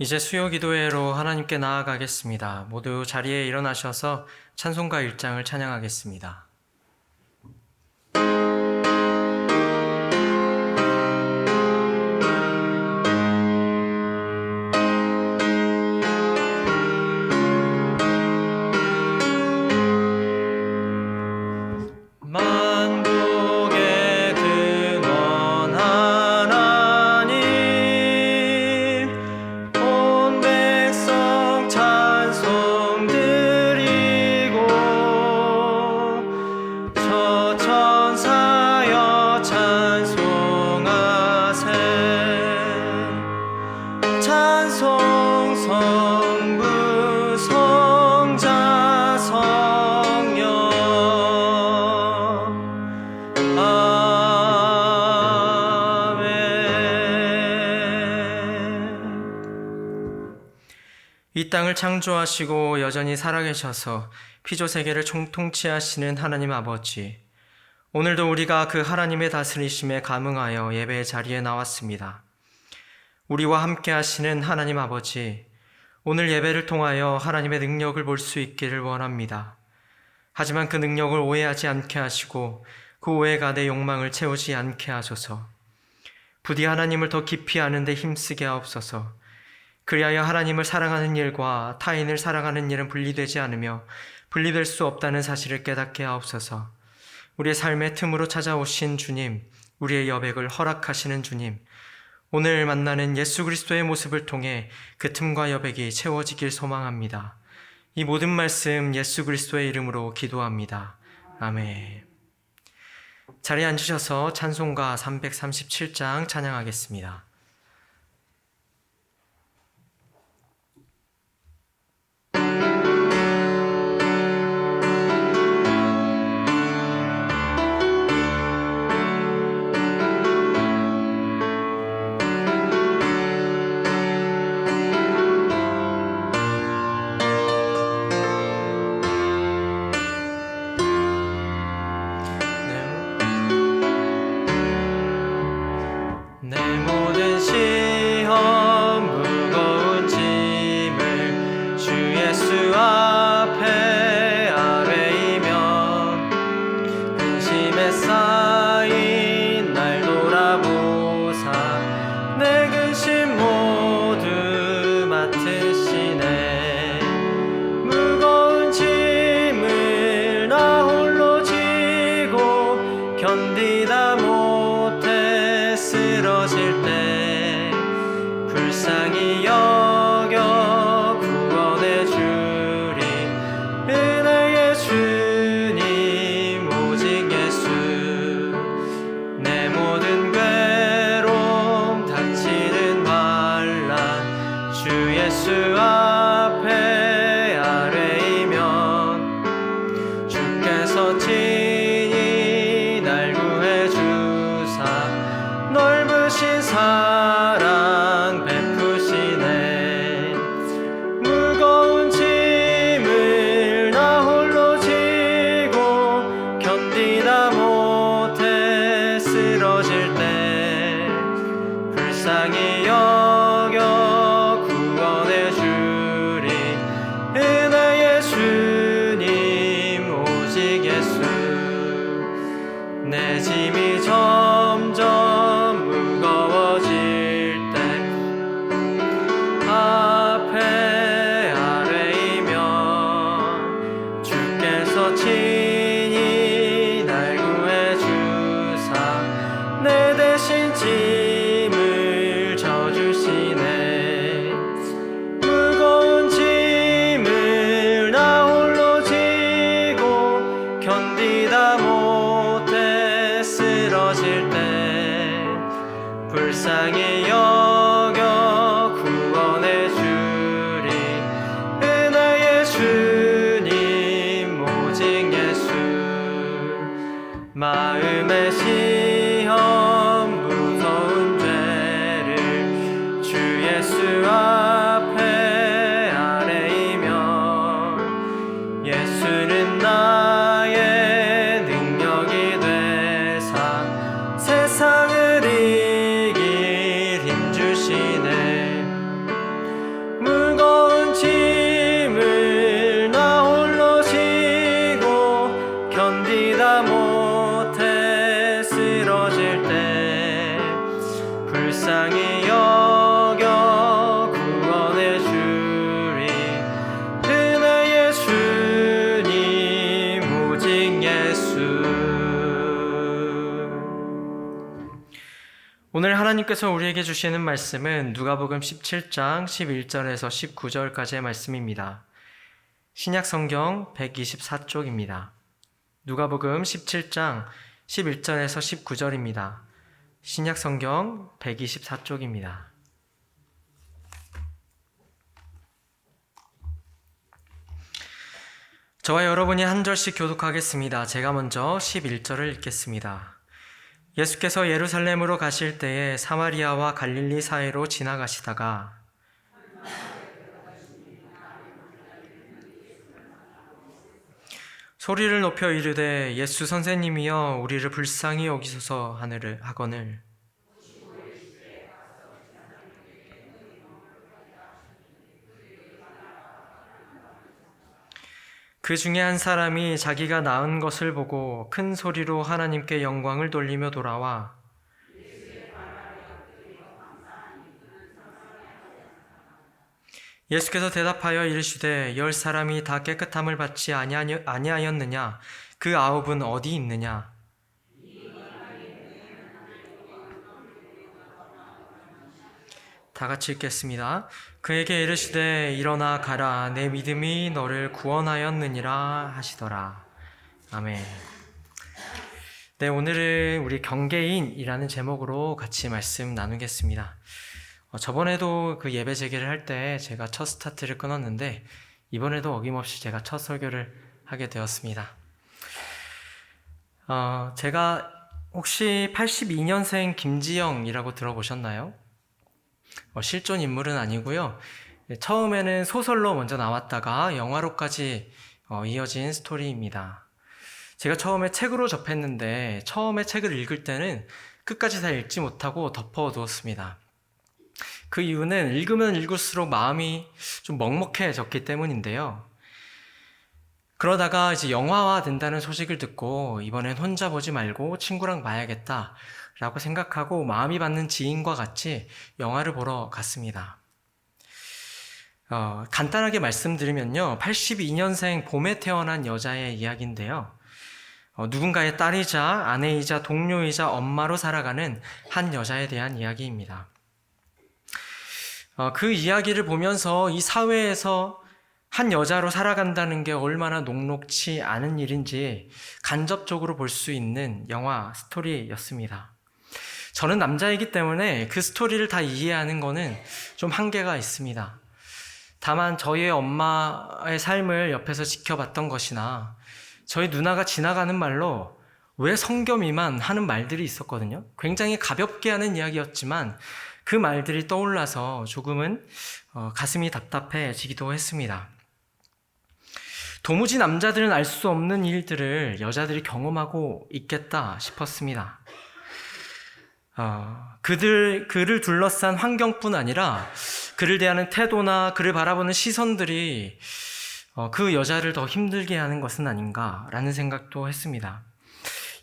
이제 수요 기도회로 하나님께 나아가겠습니다. 모두 자리에 일어나셔서 찬송가 1장을 찬양하겠습니다. 이 땅을 창조하시고 여전히 살아계셔서 피조세계를 통치하시는 하나님 아버지, 오늘도 우리가 그 하나님의 다스리심에 감응하여 예배의 자리에 나왔습니다. 우리와 함께 하시는 하나님 아버지, 오늘 예배를 통하여 하나님의 능력을 볼 수 있기를 원합니다. 하지만 그 능력을 오해하지 않게 하시고 그 오해가 내 욕망을 채우지 않게 하소서. 부디 하나님을 더 깊이 아는 데 힘쓰게 하옵소서. 그리하여 하나님을 사랑하는 일과 타인을 사랑하는 일은 분리되지 않으며 분리될 수 없다는 사실을 깨닫게 하옵소서. 우리의 삶의 틈으로 찾아오신 주님, 우리의 여백을 허락하시는 주님, 오늘 만나는 예수 그리스도의 모습을 통해 그 틈과 여백이 채워지길 소망합니다. 이 모든 말씀 예수 그리스도의 이름으로 기도합니다. 아멘. 자리에 앉으셔서 찬송가 337장 찬양하겠습니다. 견디다 못해 쓰러질 때 불쌍히 여겨 구원해 주리 은혜의 주님 오직 예수 내 모든 괴로움 닥치는 환난 주 예수 앞에 아뢰이면 주께서 넓으신 사랑 베푸시네 무거운 짐을 나 홀로 지고 견디다 못해 쓰러질 때 불쌍히 여겨 구원해 주 오늘 하나님께서 우리에게 주시는 말씀은 누가복음 17장 11절에서 19절까지의 말씀입니다. 신약 성경 124쪽입니다. 누가복음 17장 11절에서 19절입니다. 신약 성경 124쪽입니다. 저와 여러분이 한 절씩 교독하겠습니다. 제가 먼저 11절을 읽겠습니다. 예수께서 예루살렘으로 가실 때에 사마리아와 갈릴리 사이로 지나가시다가 소리를 높여 이르되 예수 선생님이여 우리를 불쌍히 여기소서 하거늘 그 중에 한 사람이 자기가 낳은 것을 보고 큰 소리로 하나님께 영광을 돌리며 돌아와 예수께서 대답하여 이르시되 10사람이 다 깨끗함을 받지 아니하였느냐? 그 9은 어디 있느냐? 다 같이 읽겠습니다. 그에게 이르시되 일어나 가라 내 믿음이 너를 구원하였느니라 하시더라. 아멘. 네, 오늘은 우리 경계인이라는 제목으로 같이 말씀 나누겠습니다. 저번에도 그 예배 재개를 할 때 제가 첫 스타트를 끊었는데 이번에도 어김없이 제가 첫 설교를 하게 되었습니다. 제가 혹시 82년생 김지영이라고 들어보셨나요? 실존 인물은 아니고요. 처음에는 소설로 먼저 나왔다가 영화로까지 이어진 스토리입니다. 제가 처음에 책으로 접했는데 처음에 책을 읽을 때는 끝까지 다 읽지 못하고 덮어두었습니다. 그 이유는 읽으면 읽을수록 마음이 좀 먹먹해졌기 때문인데요. 그러다가 이제 영화화 된다는 소식을 듣고 이번엔 혼자 보지 말고 친구랑 봐야겠다 라고 생각하고 마음이 받는 지인과 같이 영화를 보러 갔습니다. 간단하게 말씀드리면요. 82년생 봄에 태어난 여자의 이야기인데요. 누군가의 딸이자 아내이자 동료이자 엄마로 살아가는 한 여자에 대한 이야기입니다. 그 이야기를 보면서 이 사회에서 한 여자로 살아간다는 게 얼마나 녹록치 않은 일인지 간접적으로 볼 수 있는 영화 스토리였습니다. 저는 남자이기 때문에 그 스토리를 다 이해하는 거는 좀 한계가 있습니다. 다만 저희 엄마의 삶을 옆에서 지켜봤던 것이나 저희 누나가 지나가는 말로 왜 성겸이만 하는 말들이 있었거든요. 굉장히 가볍게 하는 이야기였지만 그 말들이 떠올라서 조금은 가슴이 답답해지기도 했습니다. 도무지 남자들은 알 수 없는 일들을 여자들이 경험하고 있겠다 싶었습니다. 그를 둘러싼 환경뿐 아니라 그를 대하는 태도나 그를 바라보는 시선들이 그 여자를 더 힘들게 하는 것은 아닌가라는 생각도 했습니다.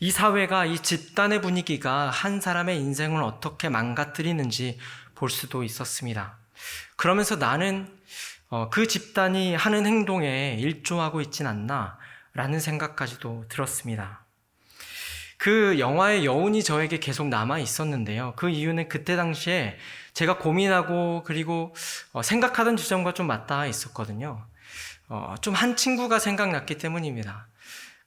이 사회가, 이 집단의 분위기가 한 사람의 인생을 어떻게 망가뜨리는지 볼 수도 있었습니다. 그러면서 나는 그 집단이 하는 행동에 일조하고 있진 않나 라는 생각까지도 들었습니다. 그 영화의 여운이 저에게 계속 남아 있었는데요. 그 이유는 그때 당시에 제가 고민하고 그리고 생각하던 지점과 좀 맞닿아 있었거든요. 좀 한 친구가 생각났기 때문입니다.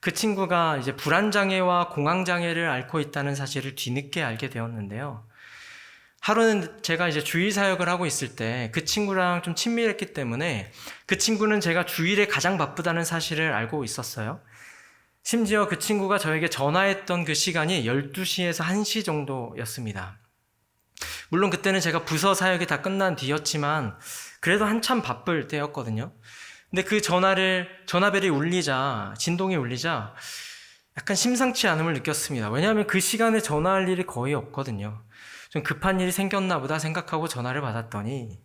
그 친구가 이제 불안장애와 공황장애를 앓고 있다는 사실을 뒤늦게 알게 되었는데요. 하루는 제가 이제 주일 사역을 하고 있을 때 그 친구랑 좀 친밀했기 때문에 그 친구는 제가 주일에 가장 바쁘다는 사실을 알고 있었어요. 심지어 그 친구가 저에게 전화했던 그 시간이 12시에서 1시 정도였습니다. 물론 그때는 제가 부서 사역이 다 끝난 뒤였지만 그래도 한참 바쁠 때였거든요. 근데 그 전화벨이 울리자, 진동이 울리자 약간 심상치 않음을 느꼈습니다. 왜냐하면 그 시간에 전화할 일이 거의 없거든요. 좀 급한 일이 생겼나 보다 생각하고 전화를 받았더니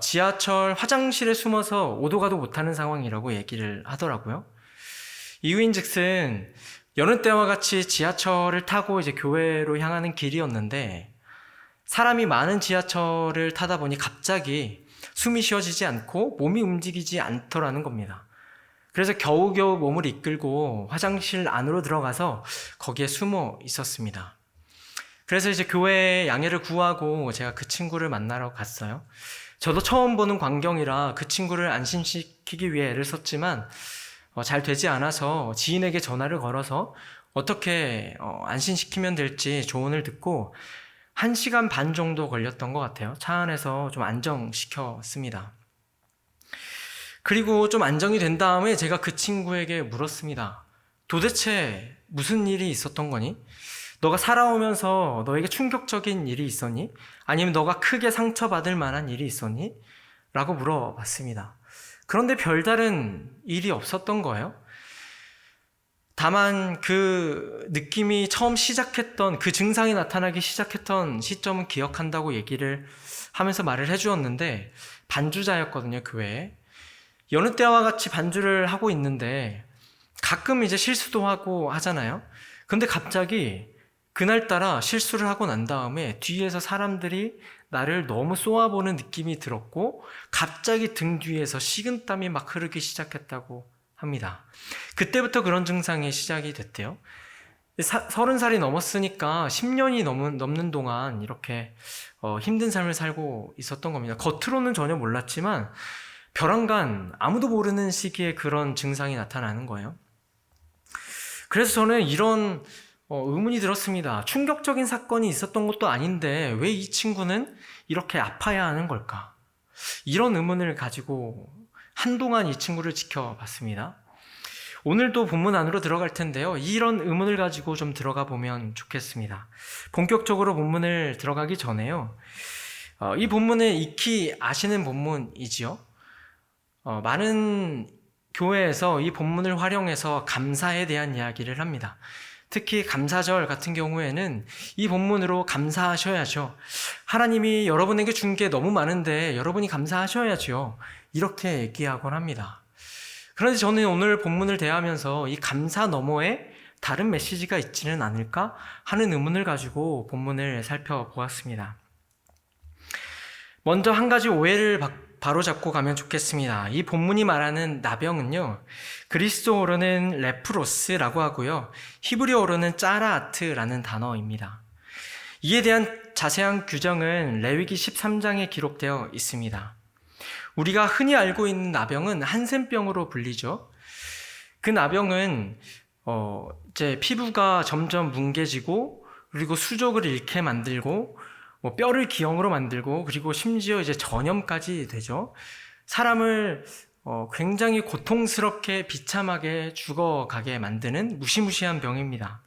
지하철 화장실에 숨어서 오도 가도 못하는 상황이라고 얘기를 하더라고요. 이유인즉슨 여느 때와 같이 지하철을 타고 이제 교회로 향하는 길이었는데 사람이 많은 지하철을 타다 보니 갑자기 숨이 쉬어지지 않고 몸이 움직이지 않더라는 겁니다. 그래서 겨우겨우 몸을 이끌고 화장실 안으로 들어가서 거기에 숨어 있었습니다. 그래서 이제 교회에 양해를 구하고 제가 그 친구를 만나러 갔어요. 저도 처음 보는 광경이라 그 친구를 안심시키기 위해 애를 썼지만 잘 되지 않아서 지인에게 전화를 걸어서 어떻게 안심시키면 될지 조언을 듣고 1시간 반 정도 걸렸던 것 같아요. 차 안에서 좀 안정시켰습니다. 그리고 좀 안정이 된 다음에 제가 그 친구에게 물었습니다. 도대체 무슨 일이 있었던 거니? 너가 살아오면서 너에게 충격적인 일이 있었니? 아니면 너가 크게 상처받을 만한 일이 있었니? 라고 물어봤습니다. 그런데 별다른 일이 없었던 거예요. 다만 그 느낌이 처음 시작했던, 그 증상이 나타나기 시작했던 시점은 기억한다고 얘기를 하면서 말을 해주었는데, 반주자였거든요, 교회에. 여느 때와 같이 반주를 하고 있는데 가끔 이제 실수도 하고 하잖아요. 근데 갑자기 그날따라 실수를 하고 난 다음에 뒤에서 사람들이 나를 너무 쏘아보는 느낌이 들었고 갑자기 등 뒤에서 식은땀이 막 흐르기 시작했다고 합니다. 그때부터 그런 증상이 시작이 됐대요. 30살이 넘었으니까 10년이 넘는 동안 이렇게 힘든 삶을 살고 있었던 겁니다. 겉으로는 전혀 몰랐지만 벼랑간 아무도 모르는 시기에 그런 증상이 나타나는 거예요. 그래서 저는 이런 의문이 들었습니다. 충격적인 사건이 있었던 것도 아닌데 왜 이 친구는 이렇게 아파야 하는 걸까? 이런 의문을 가지고 한동안 이 친구를 지켜봤습니다. 오늘도 본문 안으로 들어갈 텐데요. 이런 의문을 가지고 좀 들어가 보면 좋겠습니다. 본격적으로 본문을 들어가기 전에요. 이 본문을 익히 아시는 본문이지요. 많은 교회에서 이 본문을 활용해서 감사에 대한 이야기를 합니다. 특히 감사절 같은 경우에는 이 본문으로 감사하셔야죠. 하나님이 여러분에게 준 게 너무 많은데 여러분이 감사하셔야죠. 이렇게 얘기하곤 합니다. 그런데 저는 오늘 본문을 대하면서 이 감사 너머에 다른 메시지가 있지는 않을까 하는 의문을 가지고 본문을 살펴보았습니다. 먼저 한 가지 오해를 바로잡고 가면 좋겠습니다. 이 본문이 말하는 나병은요, 그리스도어로는 레프로스라고 하고요, 히브리어로는 짜라아트라는 단어입니다. 이에 대한 자세한 규정은 레위기 13장에 기록되어 있습니다. 우리가 흔히 알고 있는 나병은 한센병으로 불리죠. 그 나병은 이제 피부가 점점 뭉개지고 그리고 수족을 잃게 만들고 뼈를 기형으로 만들고 그리고 심지어 이제 전염까지 되죠. 사람을 굉장히 고통스럽게 비참하게 죽어가게 만드는 무시무시한 병입니다.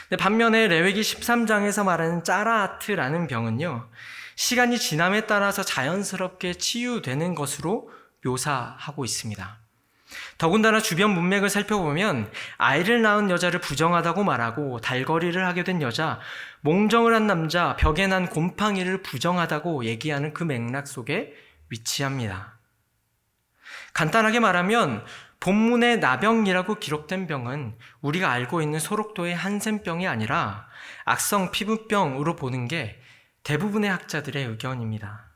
근데 반면에 레위기 13장에서 말하는 짜라아트라는 병은요, 시간이 지남에 따라서 자연스럽게 치유되는 것으로 묘사하고 있습니다. 더군다나 주변 문맥을 살펴보면 아이를 낳은 여자를 부정하다고 말하고 달거리를 하게 된 여자, 몽정을 한 남자, 벽에 난 곰팡이를 부정하다고 얘기하는 그 맥락 속에 위치합니다. 간단하게 말하면 본문의 나병이라고 기록된 병은 우리가 알고 있는 소록도의 한센병이 아니라 악성 피부병으로 보는 게 대부분의 학자들의 의견입니다.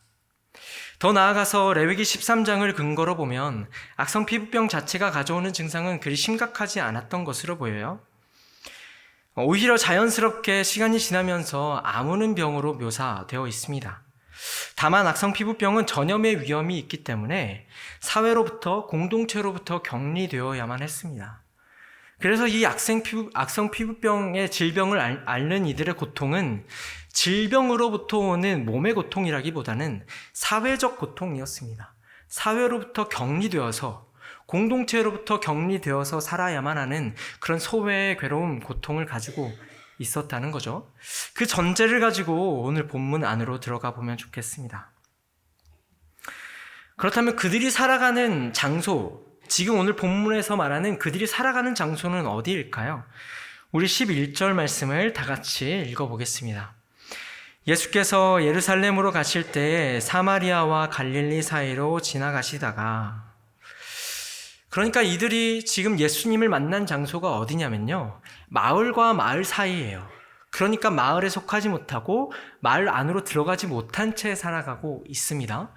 더 나아가서 레위기 13장을 근거로 보면 악성 피부병 자체가 가져오는 증상은 그리 심각하지 않았던 것으로 보여요. 오히려 자연스럽게 시간이 지나면서 아무는 병으로 묘사되어 있습니다. 다만 악성 피부병은 전염의 위험이 있기 때문에 사회로부터 공동체로부터 격리되어야만 했습니다. 그래서 이 악성 피부병의 질병을 앓는 이들의 고통은 질병으로부터 오는 몸의 고통이라기보다는 사회적 고통이었습니다. 사회로부터 격리되어서 공동체로부터 격리되어서 살아야만 하는 그런 소외의 괴로움, 고통을 가지고 있었다는 거죠. 그 전제를 가지고 오늘 본문 안으로 들어가 보면 좋겠습니다. 그렇다면 그들이 살아가는 장소, 지금 오늘 본문에서 말하는 그들이 살아가는 장소는 어디일까요? 우리 11절 말씀을 다 같이 읽어보겠습니다. 예수께서 예루살렘으로 가실 때에 사마리아와 갈릴리 사이로 지나가시다가, 그러니까 이들이 지금 예수님을 만난 장소가 어디냐면요, 마을과 마을 사이예요. 그러니까 마을에 속하지 못하고 마을 안으로 들어가지 못한 채 살아가고 있습니다.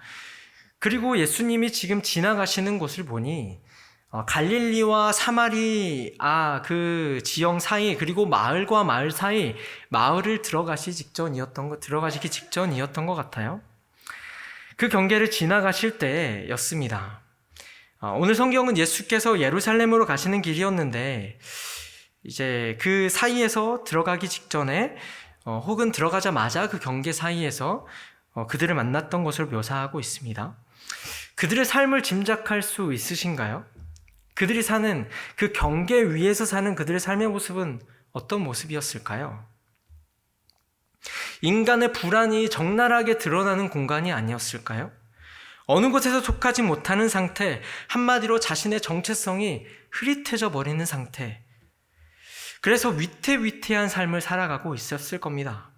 그리고 예수님이 지금 지나가시는 곳을 보니 갈릴리와 사마리아 그 지형 사이, 그리고 마을과 마을 사이, 마을을 들어가시기 직전이었던 것 같아요. 그 경계를 지나가실 때였습니다. 오늘 성경은 예수께서 예루살렘으로 가시는 길이었는데, 이제 그 사이에서 들어가기 직전에, 혹은 들어가자마자 그 경계 사이에서 그들을 만났던 것을 묘사하고 있습니다. 그들의 삶을 짐작할 수 있으신가요? 그들이 사는 그 경계 위에서 사는 그들의 삶의 모습은 어떤 모습이었을까요? 인간의 불안이 적나라하게 드러나는 공간이 아니었을까요? 어느 곳에서 속하지 못하는 상태, 한마디로 자신의 정체성이 흐릿해져 버리는 상태. 그래서 위태위태한 삶을 살아가고 있었을 겁니다.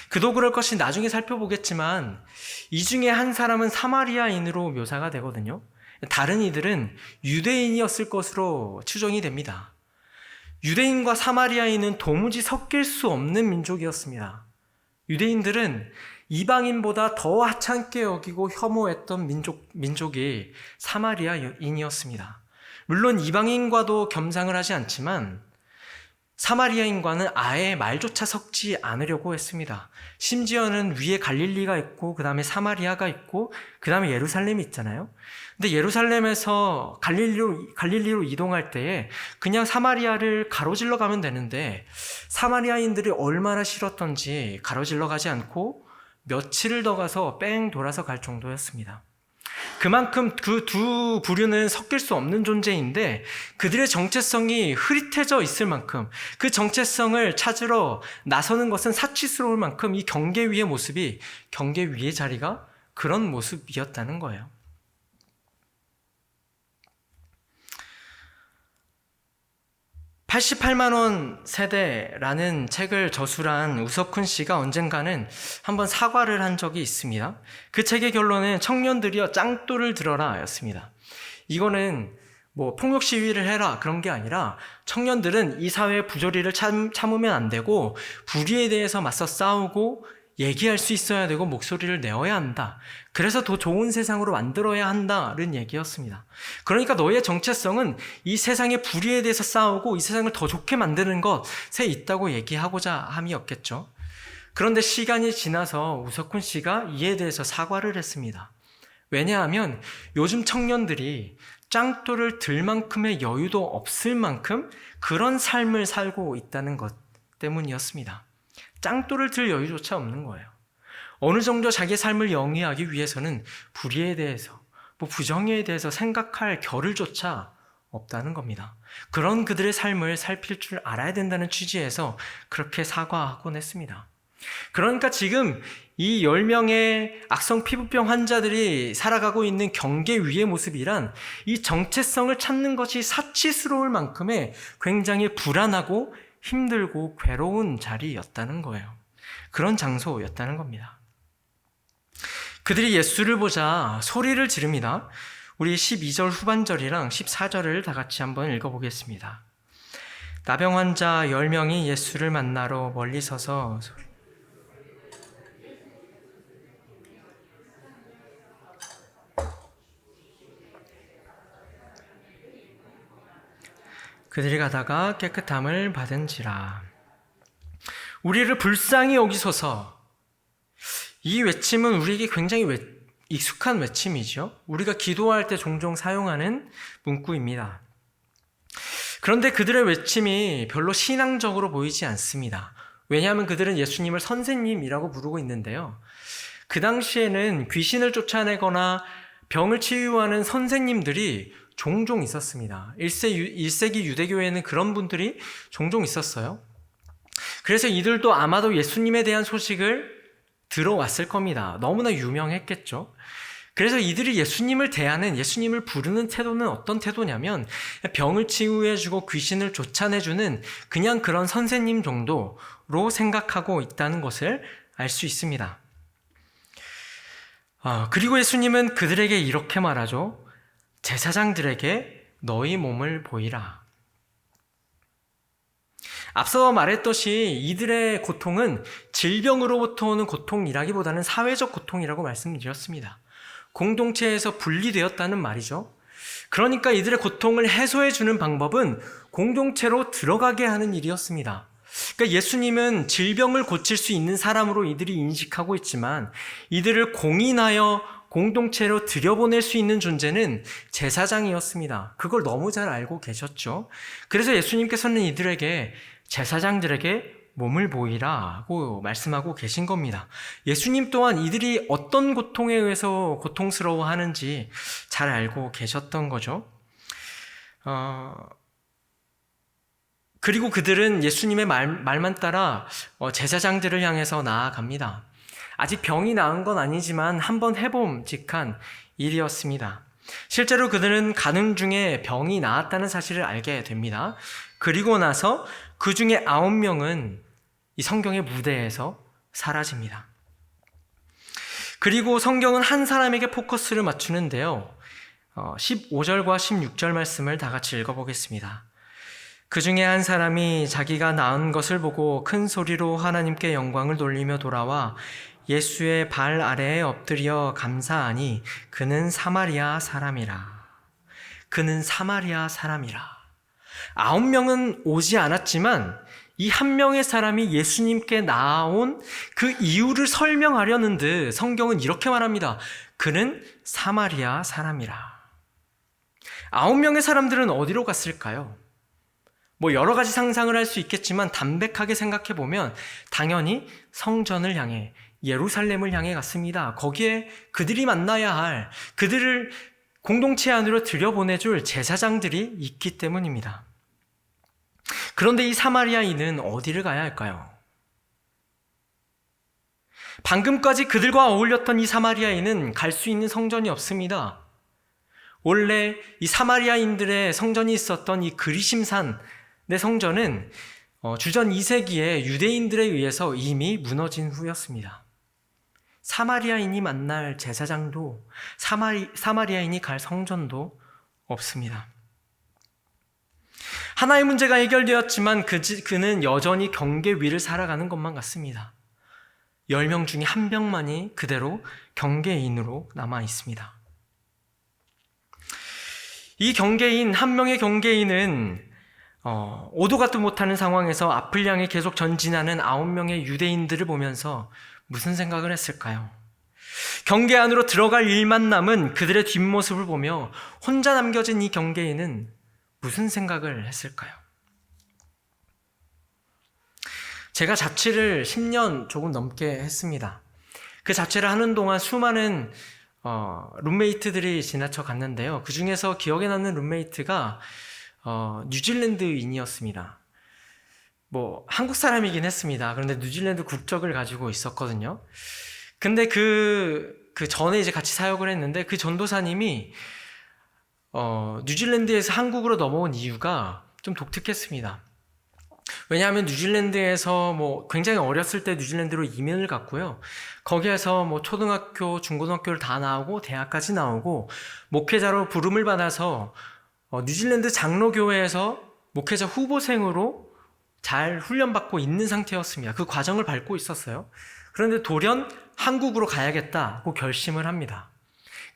그도 그럴 것이 나중에 살펴보겠지만 이 중에 한 사람은 사마리아인으로 묘사가 되거든요. 다른 이들은 유대인이었을 것으로 추정이 됩니다. 유대인과 사마리아인은 도무지 섞일 수 없는 민족이었습니다. 유대인들은 이방인보다 더 하찮게 여기고 혐오했던 민족이 사마리아인이었습니다. 물론 이방인과도 겸상을 하지 않지만 사마리아인과는 아예 말조차 섞지 않으려고 했습니다. 심지어는 위에 갈릴리가 있고 그 다음에 사마리아가 있고 그 다음에 예루살렘이 있잖아요. 근데 예루살렘에서 갈릴리로 이동할 때에 그냥 사마리아를 가로질러 가면 되는데 사마리아인들이 얼마나 싫었던지 가로질러 가지 않고 며칠을 더 가서 뺑 돌아서 갈 정도였습니다. 그만큼 그 두 부류는 섞일 수 없는 존재인데 그들의 정체성이 흐릿해져 있을 만큼, 그 정체성을 찾으러 나서는 것은 사치스러울 만큼 이 경계 위의 모습이, 경계 위의 자리가 그런 모습이었다는 거예요. 88만 원 세대라는 책을 저술한 우석훈 씨가 언젠가는 한번 사과를 한 적이 있습니다. 그 책의 결론은 청년들이여 짱돌을 들어라 였습니다. 이거는 폭력 시위를 해라 그런 게 아니라 청년들은 이 사회의 부조리를 참으면 안 되고 불의에 대해서 맞서 싸우고 얘기할 수 있어야 되고 목소리를 내어야 한다. 그래서 더 좋은 세상으로 만들어야 한다는 얘기였습니다. 그러니까 너의 정체성은 이 세상의 불의에 대해서 싸우고 이 세상을 더 좋게 만드는 것에 있다고 얘기하고자 함이었겠죠. 그런데 시간이 지나서 우석훈 씨가 이에 대해서 사과를 했습니다. 왜냐하면 요즘 청년들이 짱돌을 들 만큼의 여유도 없을 만큼 그런 삶을 살고 있다는 것 때문이었습니다. 짱돌을 들 여유조차 없는 거예요. 어느 정도 자기의 삶을 영위하기 위해서는 불의에 대해서, 부정에 대해서 생각할 겨를조차 없다는 겁니다. 그런 그들의 삶을 살필 줄 알아야 된다는 취지에서 그렇게 사과하곤 했습니다. 그러니까 지금 이 10명의 악성 피부병 환자들이 살아가고 있는 경계 위의 모습이란 이 정체성을 찾는 것이 사치스러울 만큼의 굉장히 불안하고 힘들고 괴로운 자리였다는 거예요. 그런 장소였다는 겁니다. 그들이 예수를 보자 소리를 지릅니다. 우리 12절 후반절이랑 14절을 다 같이 한번 읽어보겠습니다. 나병 환자 10명이 예수를 만나러 멀리 서서 그들이 가다가 깨끗함을 받은지라. 우리를 불쌍히 여기소서. 이 외침은 우리에게 굉장히 익숙한 외침이죠. 우리가 기도할 때 종종 사용하는 문구입니다. 그런데 그들의 외침이 별로 신앙적으로 보이지 않습니다. 왜냐하면 그들은 예수님을 선생님이라고 부르고 있는데요. 그 당시에는 귀신을 쫓아내거나 병을 치유하는 선생님들이 종종 있었습니다. 1세기 유대교회에는 그런 분들이 종종 있었어요. 그래서 이들도 아마도 예수님에 대한 소식을 들어왔을 겁니다. 너무나 유명했겠죠. 그래서 이들이 예수님을 대하는, 예수님을 부르는 태도는 어떤 태도냐면 병을 치유해주고 귀신을 쫓아내주는 그냥 그런 선생님 정도로 생각하고 있다는 것을 알 수 있습니다. 그리고 예수님은 그들에게 이렇게 말하죠. 제사장들에게 너희 몸을 보이라. 앞서 말했듯이 이들의 고통은 질병으로부터 오는 고통이라기보다는 사회적 고통이라고 말씀드렸습니다. 공동체에서 분리되었다는 말이죠. 그러니까 이들의 고통을 해소해 주는 방법은 공동체로 들어가게 하는 일이었습니다. 그러니까 예수님은 질병을 고칠 수 있는 사람으로 이들이 인식하고 있지만 이들을 공인하여 공동체로 들여보낼 수 있는 존재는 제사장이었습니다. 그걸 너무 잘 알고 계셨죠. 그래서 예수님께서는 이들에게 제사장들에게 몸을 보이라고 말씀하고 계신 겁니다. 예수님 또한 이들이 어떤 고통에 의해서 고통스러워하는지 잘 알고 계셨던 거죠. 그리고 그들은 예수님의 말만 따라 제사장들을 향해서 나아갑니다. 아직 병이 나은 건 아니지만 한번 해봄직한 일이었습니다. 실제로 그들은 가는 중에 병이 나았다는 사실을 알게 됩니다. 그리고 나서 그 중에 9명은 이 성경의 무대에서 사라집니다. 그리고 성경은 한 사람에게 포커스를 맞추는데요. 15절과 16절 말씀을 다 같이 읽어보겠습니다. 그 중에 한 사람이 자기가 나은 것을 보고 큰 소리로 하나님께 영광을 돌리며 돌아와 예수의 발 아래에 엎드려 감사하니 그는 사마리아 사람이라. 그는 사마리아 사람이라. 9명은 오지 않았지만 이 한 명의 사람이 예수님께 나아온 그 이유를 설명하려는 듯 성경은 이렇게 말합니다. 그는 사마리아 사람이라. 9명의 사람들은 어디로 갔을까요? 여러 가지 상상을 할 수 있겠지만 담백하게 생각해 보면 당연히 성전을 향해 예루살렘을 향해 갔습니다. 거기에 그들이 만나야 할, 그들을 공동체 안으로 들여보내줄 제사장들이 있기 때문입니다. 그런데 이 사마리아인은 어디를 가야 할까요? 방금까지 그들과 어울렸던 이 사마리아인은 갈 수 있는 성전이 없습니다. 원래 이 사마리아인들의 성전이 있었던 이 그리심산의 성전은 주전 2세기에 유대인들에 의해서 이미 무너진 후였습니다. 사마리아인이 만날 제사장도 사마리아인이 갈 성전도 없습니다. 하나의 문제가 해결되었지만 그는 여전히 경계 위를 살아가는 것만 같습니다. 10명 중에 1명만이 그대로 경계인으로 남아 있습니다. 이 경계인, 한 명의 경계인은 오도 가도 못하는 상황에서 앞을 향해 계속 전진하는 9명의 유대인들을 보면서 무슨 생각을 했을까요? 경계 안으로 들어갈 일만 남은 그들의 뒷모습을 보며 혼자 남겨진 이 경계인은 무슨 생각을 했을까요? 제가 자취를 10년 조금 넘게 했습니다. 그 자취를 하는 동안 수많은 룸메이트들이 지나쳐 갔는데요. 그 중에서 기억에 남는 룸메이트가 뉴질랜드인이었습니다. 한국 사람이긴 했습니다. 그런데 뉴질랜드 국적을 가지고 있었거든요. 근데 그 전에 이제 같이 사역을 했는데 그 전도사님이 뉴질랜드에서 한국으로 넘어온 이유가 좀 독특했습니다. 왜냐하면 뉴질랜드에서 굉장히 어렸을 때 뉴질랜드로 이민을 갔고요. 거기에서 초등학교, 중고등학교를 다 나오고 대학까지 나오고 목회자로 부름을 받아서 뉴질랜드 장로교회에서 목회자 후보생으로 잘 훈련받고 있는 상태였습니다. 그 과정을 밟고 있었어요. 그런데 돌연 한국으로 가야겠다고 결심을 합니다.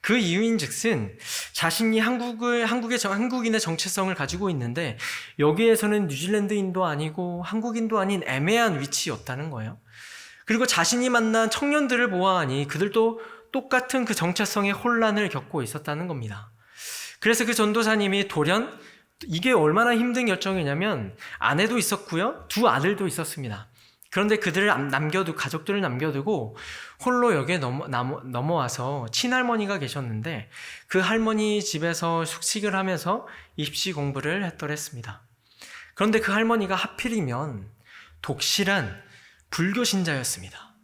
그 이유인즉슨 자신이 한국인의 정체성을 가지고 있는데 여기에서는 뉴질랜드인도 아니고 한국인도 아닌 애매한 위치였다는 거예요. 그리고 자신이 만난 청년들을 보아하니 그들도 똑같은 그 정체성의 혼란을 겪고 있었다는 겁니다. 그래서 그 전도사님이 돌연 이게 얼마나 힘든 결정이냐면 아내도 있었고요. 2 아들도 있었습니다. 그런데 그들을 가족들을 남겨두고 홀로 여기에 넘어와서 친할머니가 계셨는데 그 할머니 집에서 숙식을 하면서 입시 공부를 했더랬습니다. 그런데 그 할머니가 하필이면 독실한 불교 신자였습니다.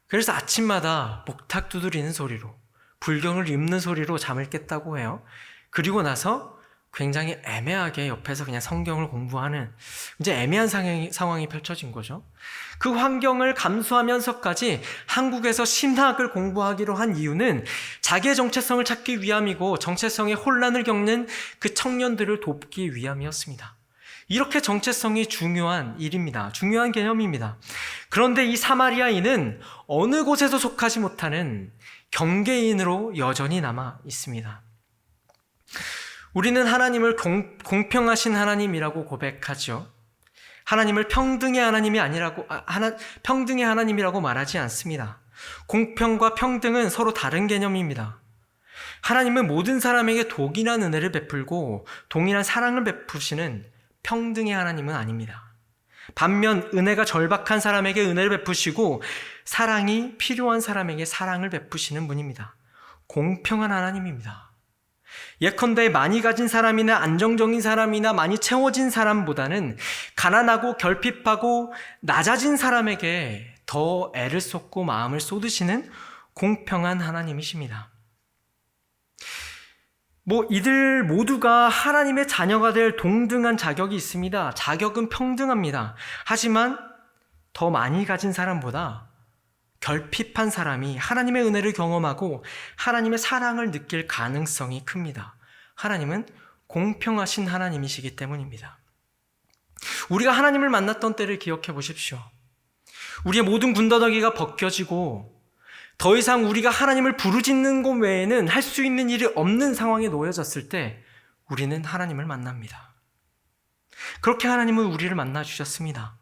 그래서 아침마다 목탁 두드리는 소리로 불경을 읽는 소리로 잠을 깼다고 해요. 그리고 나서 굉장히 애매하게 옆에서 그냥 성경을 공부하는 이제 애매한 상황이 펼쳐진 거죠. 그 환경을 감수하면서까지 한국에서 신학을 공부하기로 한 이유는 자기의 정체성을 찾기 위함이고 정체성의 혼란을 겪는 그 청년들을 돕기 위함이었습니다. 이렇게 정체성이 중요한 일입니다. 중요한 개념입니다. 그런데 이 사마리아인은 어느 곳에도 속하지 못하는 경계인으로 여전히 남아 있습니다. 우리는 하나님을 공평하신 하나님이라고 고백하죠. 하나님을 평등의 하나님이 아니라고, 평등의 하나님이라고 말하지 않습니다. 공평과 평등은 서로 다른 개념입니다. 하나님은 모든 사람에게 동일한 은혜를 베풀고 동일한 사랑을 베푸시는 평등의 하나님은 아닙니다. 반면 은혜가 절박한 사람에게 은혜를 베푸시고 사랑이 필요한 사람에게 사랑을 베푸시는 분입니다. 공평한 하나님입니다. 예컨대 많이 가진 사람이나 안정적인 사람이나 많이 채워진 사람보다는 가난하고 결핍하고 낮아진 사람에게 더 애를 쏟고 마음을 쏟으시는 공평한 하나님이십니다. 이들 모두가 하나님의 자녀가 될 동등한 자격이 있습니다. 자격은 평등합니다. 하지만 더 많이 가진 사람보다 결핍한 사람이 하나님의 은혜를 경험하고 하나님의 사랑을 느낄 가능성이 큽니다. 하나님은 공평하신 하나님이시기 때문입니다. 우리가 하나님을 만났던 때를 기억해 보십시오. 우리의 모든 군더더기가 벗겨지고 더 이상 우리가 하나님을 부르짖는 것 외에는 할 수 있는 일이 없는 상황에 놓여졌을 때 우리는 하나님을 만납니다. 그렇게 하나님은 우리를 만나주셨습니다.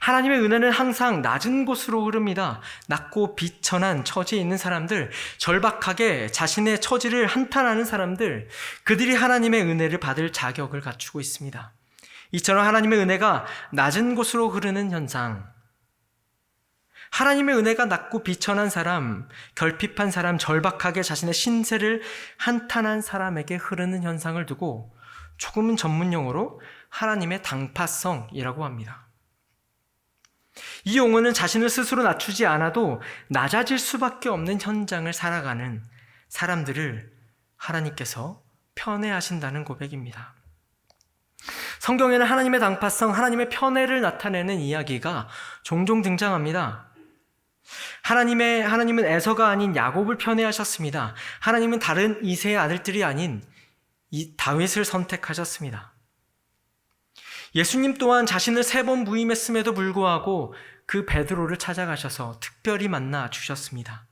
하나님의 은혜는 항상 낮은 곳으로 흐릅니다. 낮고 비천한 처지에 있는 사람들, 절박하게 자신의 처지를 한탄하는 사람들, 그들이 하나님의 은혜를 받을 자격을 갖추고 있습니다. 이처럼 하나님의 은혜가 낮은 곳으로 흐르는 현상, 하나님의 은혜가 낮고 비천한 사람, 결핍한 사람, 절박하게 자신의 신세를 한탄한 사람에게 흐르는 현상을 두고 조금은 전문용어로 하나님의 당파성이라고 합니다. 이 용어는 자신을 스스로 낮추지 않아도 낮아질 수밖에 없는 현장을 살아가는 사람들을 하나님께서 편애하신다는 고백입니다. 성경에는 하나님의 당파성, 하나님의 편애를 나타내는 이야기가 종종 등장합니다. 하나님은 에서가 아닌 야곱을 편애하셨습니다. 하나님은 다른 이새의 아들들이 아닌 이 다윗을 선택하셨습니다. 예수님 또한 자신을 3번 부임했음에도 불구하고 그 베드로를 찾아가셔서 특별히 만나 주셨습니다.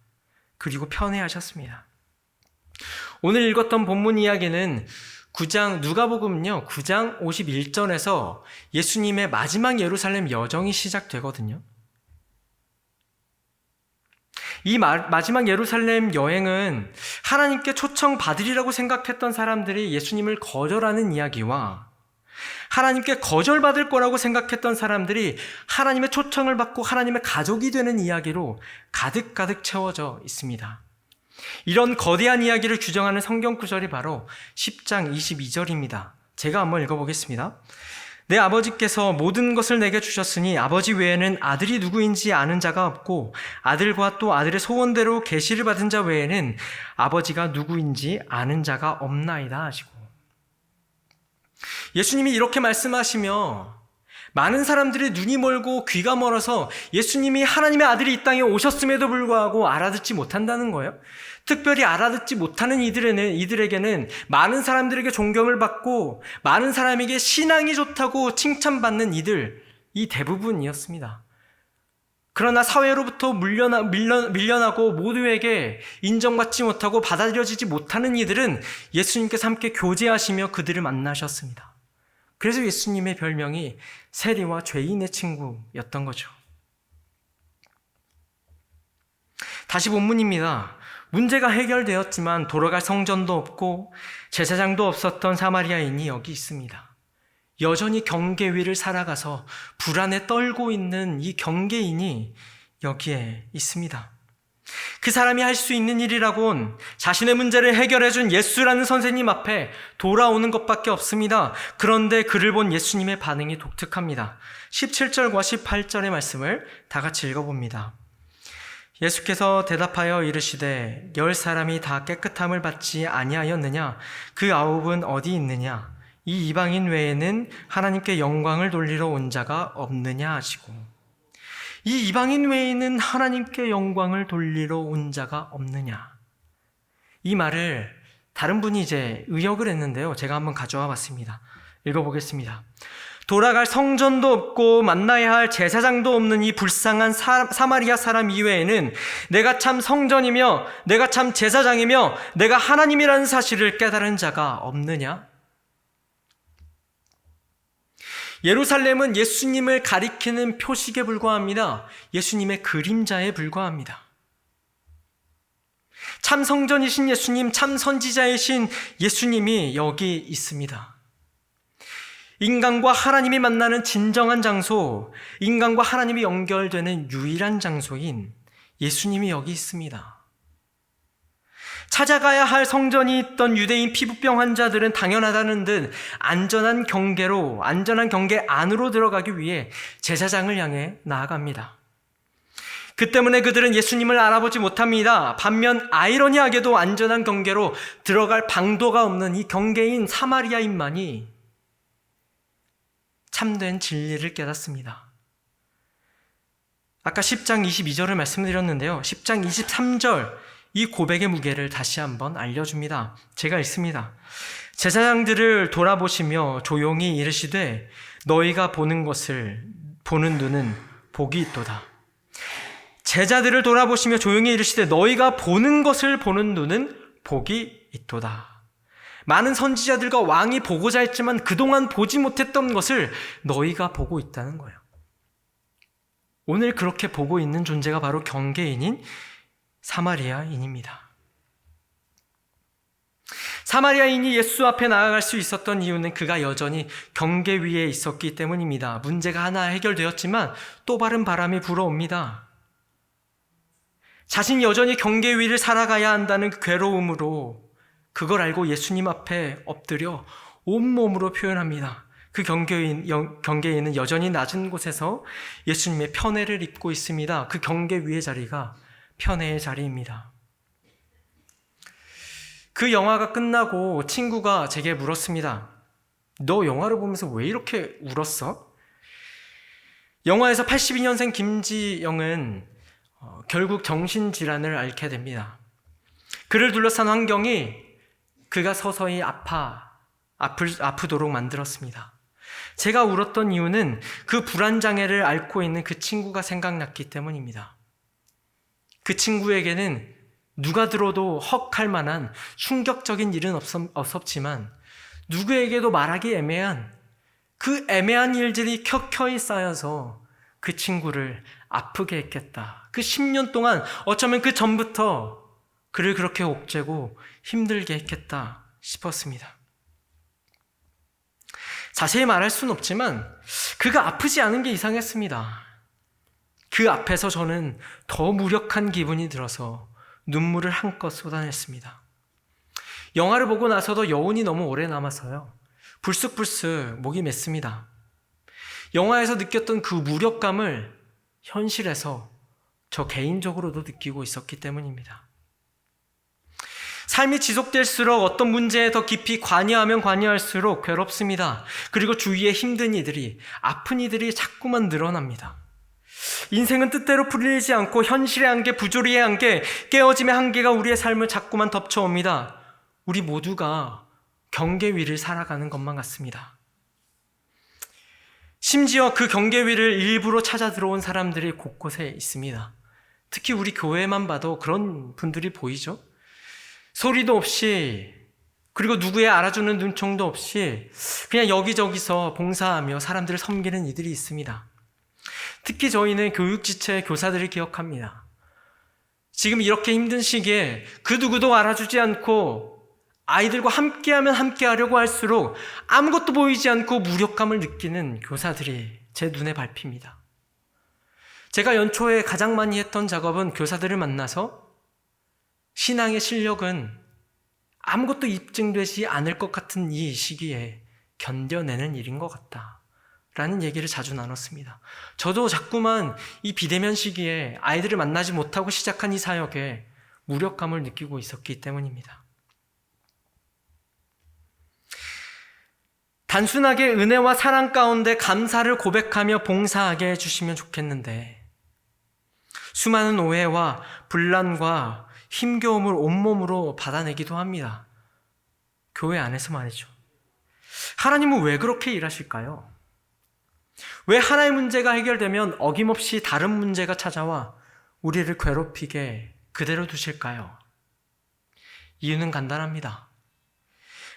그리고 편애하셨습니다. 오늘 읽었던 본문 이야기는 누가복음은요, 9장 51절에서 예수님의 마지막 예루살렘 여정이 시작되거든요. 이 마지막 예루살렘 여행은 하나님께 초청받으리라고 생각했던 사람들이 예수님을 거절하는 이야기와 하나님께 거절받을 거라고 생각했던 사람들이 하나님의 초청을 받고 하나님의 가족이 되는 이야기로 가득가득 채워져 있습니다. 이런 거대한 이야기를 규정하는 성경 구절이 바로 10장 22절입니다. 제가 한번 읽어보겠습니다. 내 아버지께서 모든 것을 내게 주셨으니 아버지 외에는 아들이 누구인지 아는 자가 없고 아들과 또 아들의 소원대로 계시를 받은 자 외에는 아버지가 누구인지 아는 자가 없나이다 하시고, 예수님이 이렇게 말씀하시며 많은 사람들이 눈이 멀고 귀가 멀어서 예수님이 하나님의 아들이 이 땅에 오셨음에도 불구하고 알아듣지 못한다는 거예요. 특별히 알아듣지 못하는 이들에게는 많은 사람들에게 존경을 받고 많은 사람에게 신앙이 좋다고 칭찬받는 이 대부분이었습니다. 그러나 사회로부터 밀려나고 모두에게 인정받지 못하고 받아들여지지 못하는 이들은 예수님께서 함께 교제하시며 그들을 만나셨습니다. 그래서 예수님의 별명이 세리와 죄인의 친구였던 거죠. 다시 본문입니다. 문제가 해결되었지만 돌아갈 성전도 없고 제사장도 없었던 사마리아인이 여기 있습니다. 여전히 경계 위를 살아가서 불안에 떨고 있는 이 경계인이 여기에 있습니다. 그 사람이 할 수 있는 일이라곤 자신의 문제를 해결해준 예수라는 선생님 앞에 돌아오는 것밖에 없습니다. 그런데 그를 본 예수님의 반응이 독특합니다. 17절과 18절의 말씀을 다 같이 읽어봅니다. 예수께서 대답하여 이르시되 10사람이 다 깨끗함을 받지 아니하였느냐? 그 9은 어디 있느냐? 이 이방인 외에는 하나님께 영광을 돌리러 온 자가 없느냐 하시고, 이 이방인 외에는 하나님께 영광을 돌리러 온 자가 없느냐, 이 말을 다른 분이 이제 의역을 했는데요, 제가 한번 가져와 봤습니다. 읽어보겠습니다. 돌아갈 성전도 없고 만나야 할 제사장도 없는 이 불쌍한 사마리아 사람 이외에는 내가 참 성전이며 내가 참 제사장이며 내가 하나님이라는 사실을 깨달은 자가 없느냐? 예루살렘은 예수님을 가리키는 표식에 불과합니다. 예수님의 그림자에 불과합니다. 참 성전이신 예수님, 참 선지자이신 예수님이 여기 있습니다. 인간과 하나님이 만나는 진정한 장소, 인간과 하나님이 연결되는 유일한 장소인 예수님이 여기 있습니다. 찾아가야 할 성전이 있던 유대인 피부병 환자들은 당연하다는 듯 안전한 경계 안으로 들어가기 위해 제사장을 향해 나아갑니다. 그 때문에 그들은 예수님을 알아보지 못합니다. 반면 아이러니하게도 안전한 경계로 들어갈 방도가 없는 이 경계인 사마리아인만이 참된 진리를 깨닫습니다. 아까 10장 22절을 말씀드렸는데요. 10장 23절 이 고백의 무게를 다시 한번 알려줍니다. 제가 읽습니다. 제사장들을 돌아보시며 조용히 이르시되 너희가 보는 것을 보는 눈은 복이 있도다. 제자들을 돌아보시며 조용히 이르시되 너희가 보는 것을 보는 눈은 복이 있도다. 많은 선지자들과 왕이 보고자 했지만 그동안 보지 못했던 것을 너희가 보고 있다는 거예요. 오늘 그렇게 보고 있는 존재가 바로 경계인인 사마리아인입니다. 사마리아인이 예수 앞에 나아갈 수 있었던 이유는 그가 여전히 경계 위에 있었기 때문입니다. 문제가 하나 해결되었지만 또 다른 바람이 불어옵니다. 자신이 여전히 경계 위를 살아가야 한다는 괴로움으로 그걸 알고 예수님 앞에 엎드려 온몸으로 표현합니다. 그 경계인은 여전히 낮은 곳에서 예수님의 편애를 입고 있습니다. 그 경계 위의 자리가 편애의 자리입니다. 그 영화가 끝나고 친구가 제게 물었습니다. 너 영화를 보면서 왜 이렇게 울었어? 영화에서 82년생 김지영은 결국 정신질환을 앓게 됩니다. 그를 둘러싼 환경이 그가 서서히 아프도록 만들었습니다. 제가 울었던 이유는 그 불안장애를 앓고 있는 그 친구가 생각났기 때문입니다. 그 친구에게는 누가 들어도 헉할 만한 충격적인 일은 없었지만 누구에게도 말하기 애매한 그 애매한 일들이 켜켜이 쌓여서 그 친구를 아프게 했겠다. 그 10년 동안 어쩌면 그 전부터 그를 그렇게 옥죄고 힘들게 했겠다 싶었습니다. 자세히 말할 수는 없지만 그가 아프지 않은 게 이상했습니다. 그 앞에서 저는 더 무력한 기분이 들어서 눈물을 한껏 쏟아냈습니다. 영화를 보고 나서도 여운이 너무 오래 남아서요. 불쑥불쑥 목이 맸습니다. 영화에서 느꼈던 그 무력감을 현실에서 저 개인적으로도 느끼고 있었기 때문입니다. 삶이 지속될수록 어떤 문제에 더 깊이 관여하면 관여할수록 괴롭습니다. 그리고 주위에 힘든 이들이, 아픈 이들이 자꾸만 늘어납니다. 인생은 뜻대로 풀리지 않고 현실의 한계, 부조리의 한계, 깨어짐의 한계가 우리의 삶을 자꾸만 덮쳐옵니다. 우리 모두가 경계 위를 살아가는 것만 같습니다. 심지어 그 경계 위를 일부러 찾아 들어온 사람들이 곳곳에 있습니다. 특히 우리 교회만 봐도 그런 분들이 보이죠? 소리도 없이, 그리고 누구의 알아주는 눈총도 없이 그냥 여기저기서 봉사하며 사람들을 섬기는 이들이 있습니다. 특히 저희는 교육지체 교사들을 기억합니다. 지금 이렇게 힘든 시기에 그 누구도 알아주지 않고 아이들과 함께하면 함께하려고 할수록 아무것도 보이지 않고 무력감을 느끼는 교사들이 제 눈에 밟힙니다. 제가 연초에 가장 많이 했던 작업은 교사들을 만나서 신앙의 실력은 아무것도 입증되지 않을 것 같은 이 시기에 견뎌내는 일인 것 같다 라는 얘기를 자주 나눴습니다. 저도 자꾸만 이 비대면 시기에 아이들을 만나지 못하고 시작한 이 사역에 무력감을 느끼고 있었기 때문입니다. 단순하게 은혜와 사랑 가운데 감사를 고백하며 봉사하게 해주시면 좋겠는데 수많은 오해와 분란과 힘겨움을 온몸으로 받아내기도 합니다. 교회 안에서 말이죠. 하나님은 왜 그렇게 일하실까요? 왜 하나의 문제가 해결되면 어김없이 다른 문제가 찾아와 우리를 괴롭히게 그대로 두실까요? 이유는 간단합니다.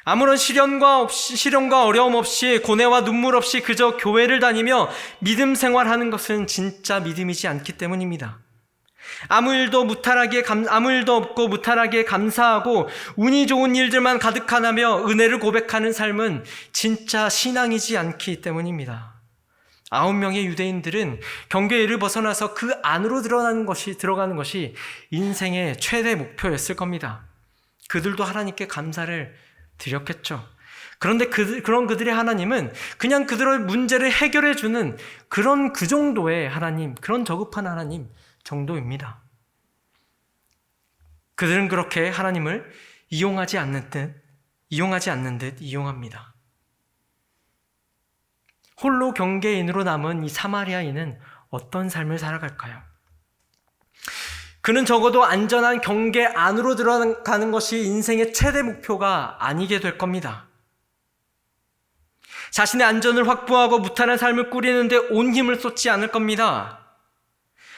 아무런 시련과 어려움 없이 고뇌와 눈물 없이 그저 교회를 다니며 믿음 생활하는 것은 진짜 믿음이지 않기 때문입니다. 아무 일도 없고 무탈하게 감사하고 운이 좋은 일들만 가득하며 은혜를 고백하는 삶은 진짜 신앙이지 않기 때문입니다. 9명의 유대인들은 경계를 벗어나서 그 안으로 들어가는 것이 인생의 최대 목표였을 겁니다. 그들도 하나님께 감사를 드렸겠죠. 그런데 그런 그들의 하나님은 그냥 그들의 문제를 해결해 주는 그 정도의 하나님, 그런 저급한 하나님 정도입니다. 그들은 그렇게 하나님을 이용하지 않는 듯 이용합니다. 홀로 경계인으로 남은 이 사마리아인은 어떤 삶을 살아갈까요? 그는 적어도 안전한 경계 안으로 들어가는 것이 인생의 최대 목표가 아니게 될 겁니다. 자신의 안전을 확보하고 무탈한 삶을 꾸리는데 온 힘을 쏟지 않을 겁니다.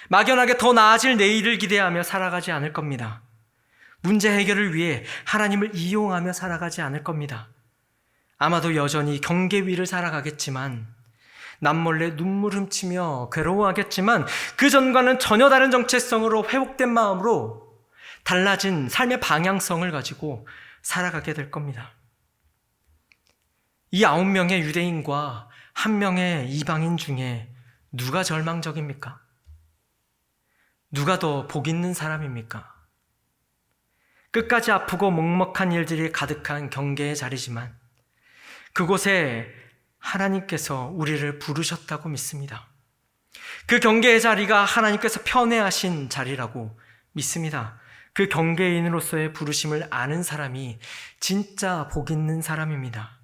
막연하게 더 나아질 내일을 기대하며 살아가지 않을 겁니다. 문제 해결을 위해 하나님을 이용하며 살아가지 않을 겁니다. 아마도 여전히 경계 위를 살아가겠지만, 남몰래 눈물 훔치며 괴로워하겠지만 그 전과는 전혀 다른 정체성으로 회복된 마음으로 달라진 삶의 방향성을 가지고 살아가게 될 겁니다. 이 9명의 유대인과 1명의 이방인 중에 누가 절망적입니까? 누가 더 복 있는 사람입니까? 끝까지 아프고 먹먹한 일들이 가득한 경계의 자리지만 그곳에 하나님께서 우리를 부르셨다고 믿습니다. 그 경계의 자리가 하나님께서 편애하신 자리라고 믿습니다. 그 경계인으로서의 부르심을 아는 사람이 진짜 복 있는 사람입니다.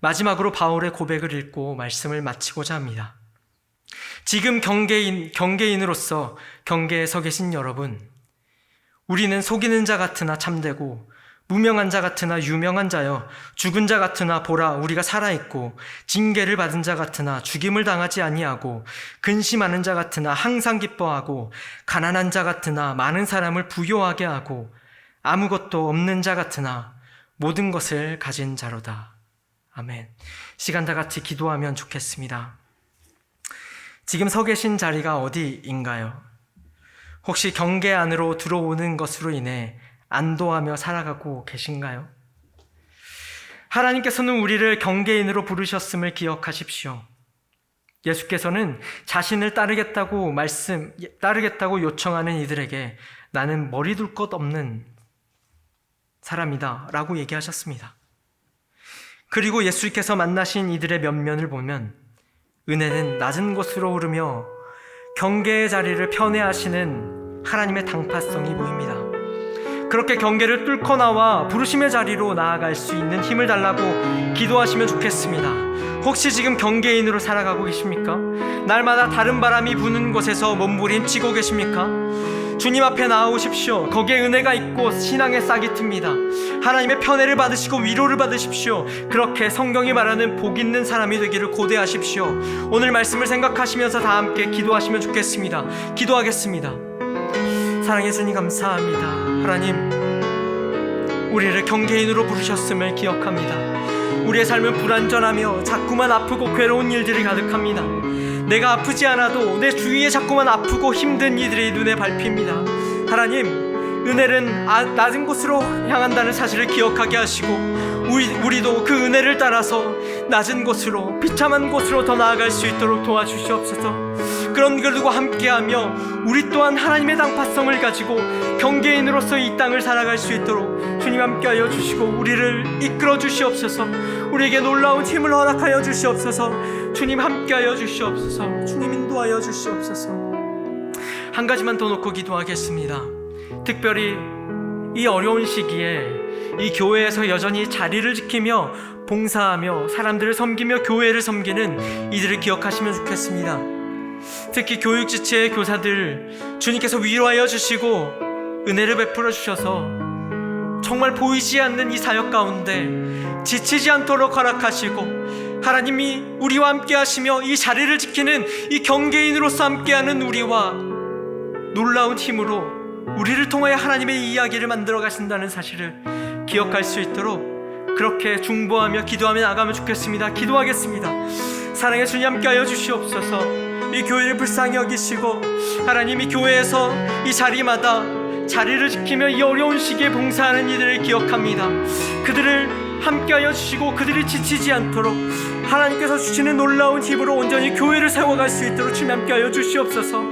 마지막으로 바울의 고백을 읽고 말씀을 마치고자 합니다. 지금 경계인으로서 경계에 서 계신 여러분, 우리는 속이는 자 같으나 참되고 무명한 자 같으나 유명한 자여, 죽은 자 같으나 보라 우리가 살아있고, 징계를 받은 자 같으나 죽임을 당하지 아니하고, 근심하는 자 같으나 항상 기뻐하고, 가난한 자 같으나 많은 사람을 부요하게 하고, 아무것도 없는 자 같으나 모든 것을 가진 자로다. 아멘. 시간 다 같이 기도하면 좋겠습니다. 지금 서 계신 자리가 어디인가요? 혹시 경계 안으로 들어오는 것으로 인해 안도하며 살아가고 계신가요? 하나님께서는 우리를 경계인으로 부르셨음을 기억하십시오. 예수께서는 자신을 따르겠다고 요청하는 이들에게 나는 머리 둘 것 없는 사람이다 라고 얘기하셨습니다. 그리고 예수께서 만나신 이들의 면면을 보면 은혜는 낮은 곳으로 흐르며 경계의 자리를 편애하시는 하나님의 당파성이 보입니다. 그렇게 경계를 뚫고 나와 부르심의 자리로 나아갈 수 있는 힘을 달라고 기도하시면 좋겠습니다. 혹시 지금 경계인으로 살아가고 계십니까? 날마다 다른 바람이 부는 곳에서 몸부림치고 계십니까? 주님 앞에 나오십시오. 거기에 은혜가 있고 신앙의 싹이 틉니다. 하나님의 편애를 받으시고 위로를 받으십시오. 그렇게 성경이 말하는 복 있는 사람이 되기를 고대하십시오. 오늘 말씀을 생각하시면서 다 함께 기도하시면 좋겠습니다. 기도하겠습니다. 사랑해 주님 감사합니다. 하나님, 우리를 경계인으로 부르셨음을 기억합니다. 우리의 삶은 불완전하며 자꾸만 아프고 괴로운 일들이 가득합니다. 내가 아프지 않아도 내 주위에 자꾸만 아프고 힘든 이들이 눈에 밟힙니다. 하나님, 은혜는 낮은 곳으로 향한다는 사실을 기억하게 하시고 우리도 그 은혜를 따라서 낮은 곳으로, 비참한 곳으로 더 나아갈 수 있도록 도와주시옵소서. 그런 그들과 함께하며 우리 또한 하나님의 당파성을 가지고 경계인으로서 이 땅을 살아갈 수 있도록 주님 함께하여 주시고 우리를 이끌어 주시옵소서. 우리에게 놀라운 힘을 허락하여 주시옵소서. 주님 함께하여 주시옵소서. 주님 인도하여 주시옵소서. 한 가지만 더 놓고 기도하겠습니다. 특별히 이 어려운 시기에 이 교회에서 여전히 자리를 지키며 봉사하며 사람들을 섬기며 교회를 섬기는 이들을 기억하시면 좋겠습니다. 특히 교육 지체의 교사들, 주님께서 위로하여 주시고 은혜를 베풀어 주셔서 정말 보이지 않는 이 사역 가운데 지치지 않도록 허락하시고 하나님이 우리와 함께 하시며 이 자리를 지키는 이 경계인으로서 함께하는 우리와 놀라운 힘으로 우리를 통하여 하나님의 이야기를 만들어 가신다는 사실을 기억할 수 있도록 그렇게 중보하며 기도하며 나가면 좋겠습니다. 기도하겠습니다. 사랑의 주님, 함께하여 주시옵소서. 이 교회를 불쌍히 여기시고 하나님, 이 교회에서 이 자리마다 자리를 지키며 이 어려운 시기에 봉사하는 이들을 기억합니다. 그들을 함께하여 주시고 그들이 지치지 않도록 하나님께서 주시는 놀라운 힘으로 온전히 교회를 세워갈 수 있도록 주님 함께하여 주시옵소서.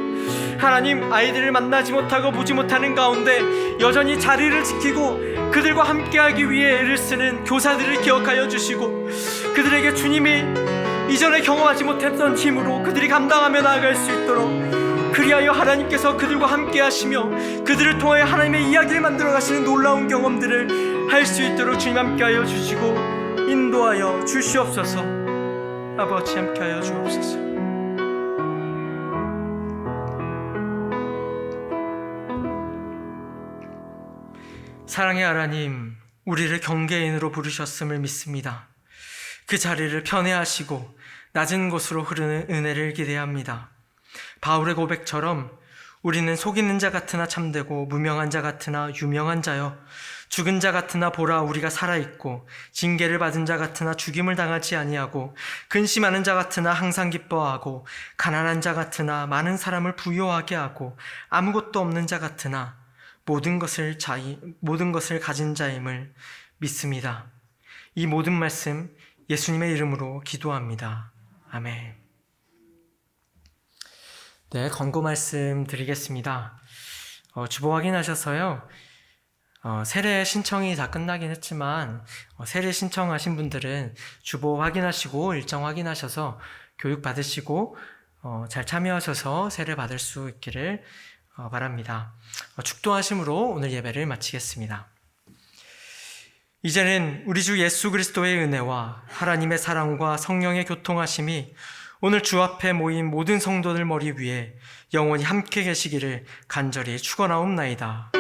하나님, 아이들을 만나지 못하고 보지 못하는 가운데 여전히 자리를 지키고 그들과 함께하기 위해 애를 쓰는 교사들을 기억하여 주시고 그들에게 주님이 이전에 경험하지 못했던 힘으로 그들이 감당하며 나아갈 수 있도록 그리하여 하나님께서 그들과 함께 하시며 그들을 통하여 하나님의 이야기를 만들어 가시는 놀라운 경험들을 할 수 있도록 주님 함께 하여 주시고 인도하여 주시옵소서. 아버지, 함께 하여 주옵소서. 사랑의 하나님, 우리를 경계인으로 부르셨음을 믿습니다. 그 자리를 편애하시고 낮은 곳으로 흐르는 은혜를 기대합니다. 바울의 고백처럼 우리는 속이는 자 같으나 참되고 무명한 자 같으나 유명한 자여, 죽은 자 같으나 보라 우리가 살아있고, 징계를 받은 자 같으나 죽임을 당하지 아니하고, 근심하는 자 같으나 항상 기뻐하고, 가난한 자 같으나 많은 사람을 부요하게 하고, 아무것도 없는 자 같으나 모든 것을 가진 자임을 믿습니다. 이 모든 말씀 예수님의 이름으로 기도합니다. 아멘. 네, 권고 말씀 드리겠습니다. 주보 확인하셔서요. 세례 신청이 다 끝나긴 했지만 세례 신청하신 분들은 주보 확인하시고 일정 확인하셔서 교육 받으시고 잘 참여하셔서 세례 받을 수 있기를 바랍니다. 축도하심으로 오늘 예배를 마치겠습니다. 이제는 우리 주 예수 그리스도의 은혜와 하나님의 사랑과 성령의 교통하심이 오늘 주 앞에 모인 모든 성도들 머리 위에 영원히 함께 계시기를 간절히 축원하옵나이다.